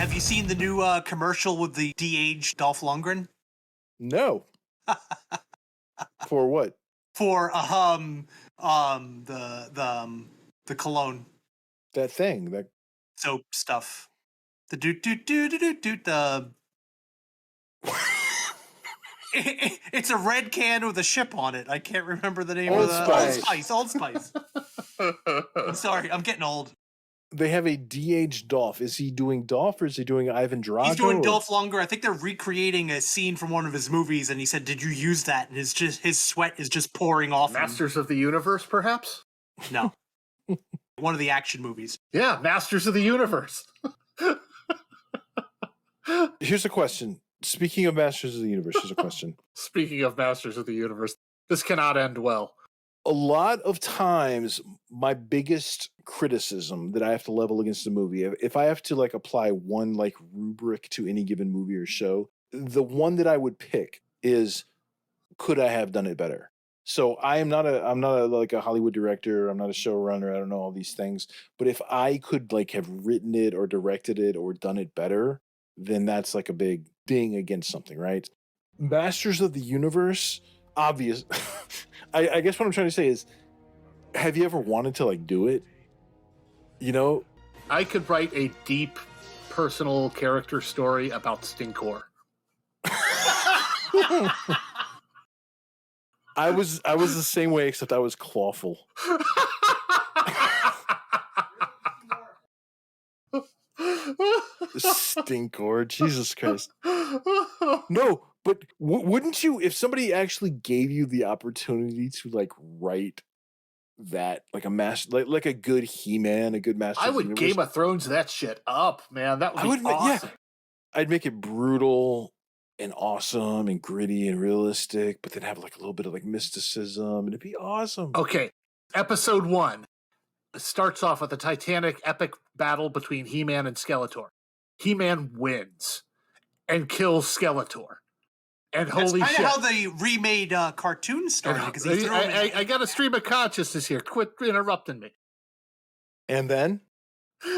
Have you seen the new commercial with the de-aged Dolph Lundgren? No. For what? For the cologne. That thing, that soap stuff. The it's a red can with a ship on it. I can't remember the name Old of the Spice. Old Spice. I'm sorry, I'm getting old. They have a de-aged Dolph. Is he doing Dolph or is he doing Ivan Drago? He's doing Dolph Lundgren. I think they're recreating a scene from one of his movies, and he said, "Did you use that?" And his sweat is just pouring off. Masters of the Universe, perhaps? No. One of the action movies. Yeah, Masters of the Universe. Here's a question. Speaking of Masters of the Universe, here's a question. Speaking of Masters of the Universe, this cannot end well. A lot of times, my biggest criticism that I have to level against the movie, if I have to like apply one like rubric to any given movie or show, the one that I would pick is, could I have done it better? So I'm not like a Hollywood director. I'm not a showrunner. I don't know all these things. But if I could like have written it or directed it or done it better, then that's like a big ding against something, right? Masters of the Universe, obvious. I guess what I'm trying to say is, have you ever wanted to like do it? You know? I could write a deep personal character story about Stinkor. I was the same way, except I was clawful. Stinkor, Jesus Christ. No, but wouldn't you, if somebody actually gave you the opportunity to like write that, like a master, like a good He-Man, a good Master I of the would Universe, Game of Thrones that shit up, man. That would be awesome. I'd make it brutal and awesome and gritty and realistic, but then have like a little bit of like mysticism, and it'd be awesome. Okay, episode 1 starts off with a titanic epic battle between He-Man and Skeletor. He-Man wins and kills Skeletor. And holy shit. That's kind of how the remade cartoon started. Because I got a stream of consciousness here. Quit interrupting me. And then?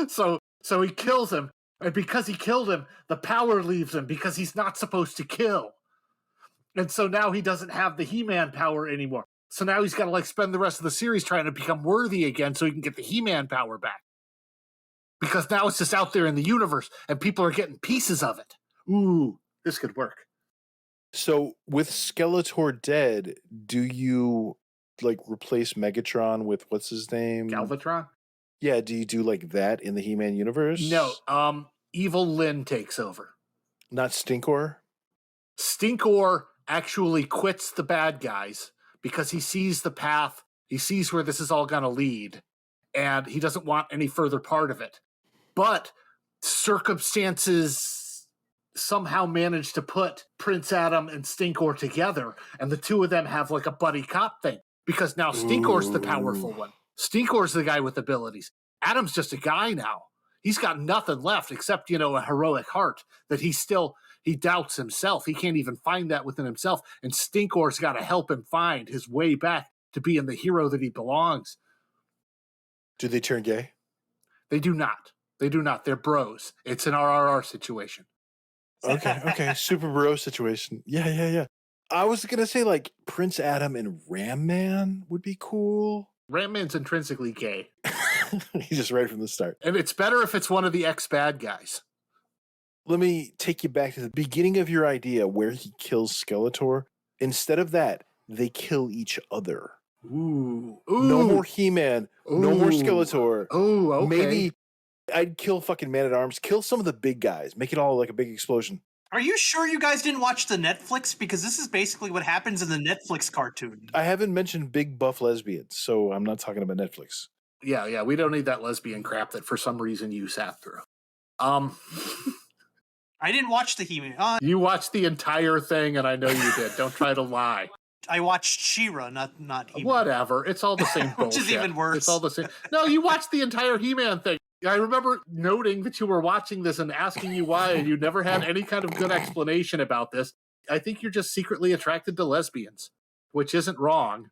So he kills him. And because he killed him, the power leaves him because he's not supposed to kill. And so now he doesn't have the He-Man power anymore. So now he's got to like spend the rest of the series trying to become worthy again so he can get the He-Man power back. Because now it's just out there in the universe and people are getting pieces of it. Ooh, this could work. So with Skeletor dead, do you like replace Megatron with what's his name? Galvatron? Yeah, do you do like that in the He-Man universe? No, Evil Lyn takes over. Not Stinkor? Stinkor actually quits the bad guys because he sees the path, he sees where this is all going to lead, and he doesn't want any further part of it. But circumstances somehow manage to put Prince Adam and Stinkor together, and the two of them have like a buddy cop thing, because now Stinkor's the powerful one. Stinkor's the guy with abilities. Adam's just a guy now. He's got nothing left except, a heroic heart that he doubts himself. He can't even find that within himself. And Stinkor's got to help him find his way back to being the hero that he belongs. Do they turn gay? They do not. They do not. They're bros. It's an RRR situation. Okay. Super bro situation. Yeah. I was going to say like Prince Adam and Ram Man would be cool. Ram Man's intrinsically gay. He's just right from the start. And it's better if it's one of the ex-bad guys. Let me take you back to the beginning of your idea where he kills Skeletor. Instead of that, they kill each other. Ooh. No more He-Man. No more Skeletor. Ooh, okay. Maybe I'd kill fucking Man-at-Arms. Kill some of the big guys. Make it all like a big explosion. Are you sure you guys didn't watch the Netflix? Because this is basically what happens in the Netflix cartoon. I haven't mentioned big buff lesbians, so I'm not talking about Netflix. Yeah, we don't need that lesbian crap that for some reason you sat through. I didn't watch the He-Man. You watched the entire thing, and I know you did. Don't try to lie. I watched She-Ra, not He-Man. Whatever. It's all the same bullshit. Which is even worse. It's all the same. No, you watched the entire He-Man thing. I remember noting that you were watching this and asking you why, and you never had any kind of good explanation about this. I think you're just secretly attracted to lesbians, which isn't wrong.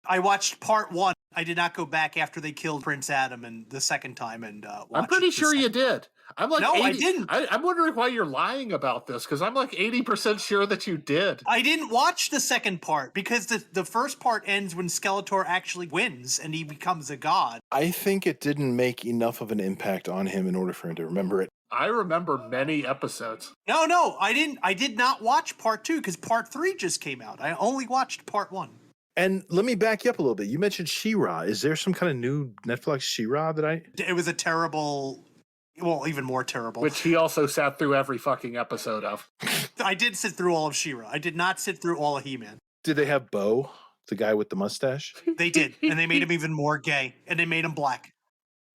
I watched part 1. I did not go back after they killed Prince Adam and the second time and watch I'm pretty it the sure you second- did. I'm like, No, 80, I didn't. I'm wondering why you're lying about this because I'm like 80% sure that you did. I didn't watch the second part because the first part ends when Skeletor actually wins and he becomes a god. I think it didn't make enough of an impact on him in order for him to remember it. I remember many episodes. No, I didn't. I did not watch part 2 because part 3 just came out. I only watched part 1. And let me back you up a little bit. You mentioned She-Ra. Is there some kind of new Netflix She-Ra that I... It was a terrible, well, even more terrible. Which he also sat through every fucking episode of. I did sit through all of She-Ra. I did not sit through all of He-Man. Did they have Bo, the guy with the mustache? They did, and they made him even more gay, and they made him black.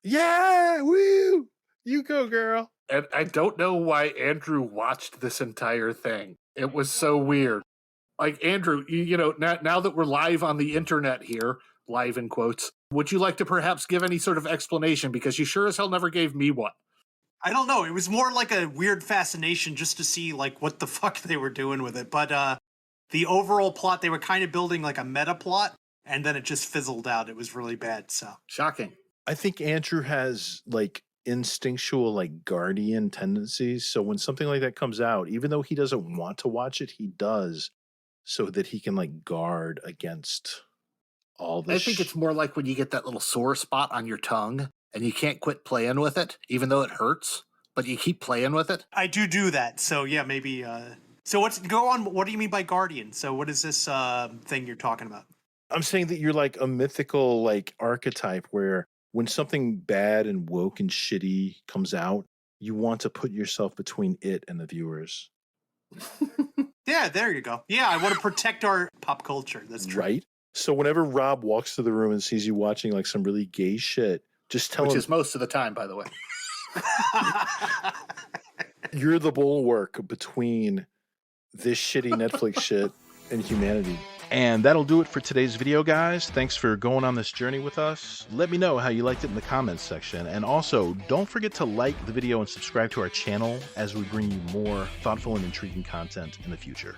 Yeah, woo! You go, girl. And I don't know why Andrew watched this entire thing. It was so weird. Like, Andrew, you know, now that we're live on the internet here, live in quotes, would you like to perhaps give any sort of explanation? Because you sure as hell never gave me one. I don't know. It was more like a weird fascination just to see, like, what the fuck they were doing with it. But the overall plot, they were kind of building, like, a meta plot, and then it just fizzled out. It was really bad, so. Shocking. I think Andrew has, like, instinctual, like, guardian tendencies. So when something like that comes out, even though he doesn't want to watch it, he does, so that he can, like, guard against all this. I think it's more like when you get that little sore spot on your tongue and you can't quit playing with it, even though it hurts, but you keep playing with it. I do that, so yeah, maybe. So go on. What do you mean by guardian? So what is this thing you're talking about? I'm saying that you're like a mythical, like, archetype where when something bad and woke and shitty comes out, you want to put yourself between it and the viewers. Yeah, there you go. Yeah, I want to protect our pop culture. That's true. Right? So whenever Rob walks through the room and sees you watching, like, some really gay shit, just tell Which him is most of the time, by the way. you're the bulwark between this shitty Netflix shit and humanity. And that'll do it for today's video, guys. Thanks for going on this journey with us. Let me know how you liked it in the comments section. And also, don't forget to like the video and subscribe to our channel as we bring you more thoughtful and intriguing content in the future.